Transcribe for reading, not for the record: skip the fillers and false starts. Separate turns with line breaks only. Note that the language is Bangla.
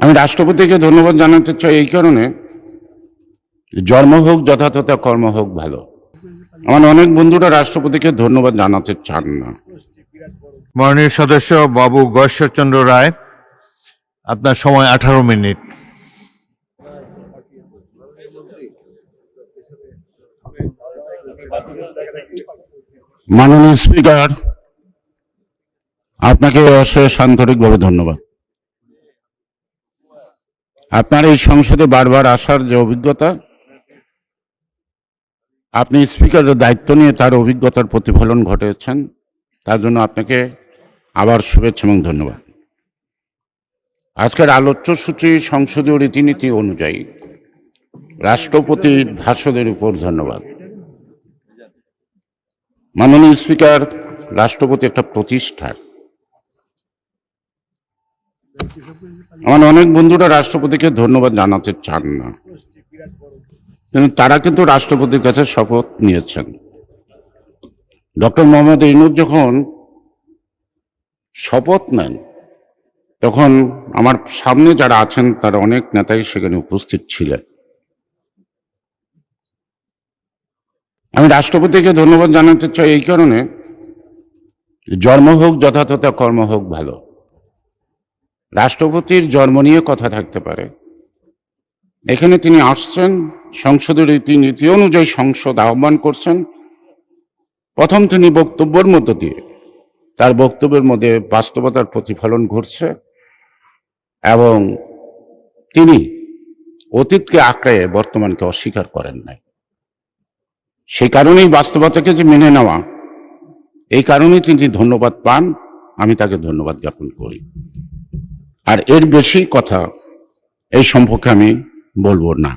আমি রাষ্ট্রপতিকে ধন্যবাদ জানাতে চাই এই কারণে, জন্ম হোক যথাযথ, কর্ম হোক ভালো। আমার অনেক বন্ধুরা রাষ্ট্রপতিকে ধন্যবাদ জানাতে চান না।
মাননীয় সদস্য বাবু গয়েশ্বরচন্দ্র রায়, আপনার সময় 18 মিনিট।
মাননীয় স্পিকার, আপনাকে অশেষ আন্তরিকভাবে ধন্যবাদ। আপনার এই সংসদে বারবার আসার যে অভিজ্ঞতা, আপনি স্পিকারের দায়িত্ব নিয়ে তার অভিজ্ঞতার প্রতিফলন ঘটিয়েছেন, তার জন্য আপনাকে আবার শুভেচ্ছা এবং ধন্যবাদ। আজকের আলোচ্য সূচি সংসদীয় রীতিনীতি অনুযায়ী রাষ্ট্রপতির ভাষণের উপর ধন্যবাদ। মাননীয় স্পিকার, রাষ্ট্রপতি একটা প্রতিষ্ঠান। আমার অনেক বন্ধুরা রাষ্ট্রপতিকে ধন্যবাদ জানাতে চান না, কিন্তু তারা কিন্তু রাষ্ট্রপতির কাছে শপথ নিয়েছেন। ডক্টর মোহাম্মদ ইউনূস যখন শপথ নেন, তখন আমার সামনে যারা আছেন তারা অনেক নেতাই সেখানে উপস্থিত ছিলেন। আমি রাষ্ট্রপতিকে ধন্যবাদ জানাতে চাই এই কারণে, জন্ম হোক যথাযথ, কর্ম হোক ভালো। রাষ্ট্রপতির জন্ম নিয়ে কথা থাকতে পারে, এখানে তিনি আসছেন, সংসদের রীতিনীতি অনুযায়ী সংসদ আহ্বান করছেন। প্রথম তিনি বক্তব্যের মধ্য দিয়ে, তার বক্তব্যের মধ্যে বাস্তবতার প্রতিফলন ঘটছে এবং তিনি অতীতকে আঁকড়ে বর্তমানকে অস্বীকার করেন নাই। সেই কারণেই বাস্তবতাকে যে মেনে নেওয়া, এই কারণেই তিনি ধন্যবাদ পান। আমি তাকে ধন্যবাদ জ্ঞাপন করি। আর এর বেশি কথা এই সম্পর্কে আমি বলবো না।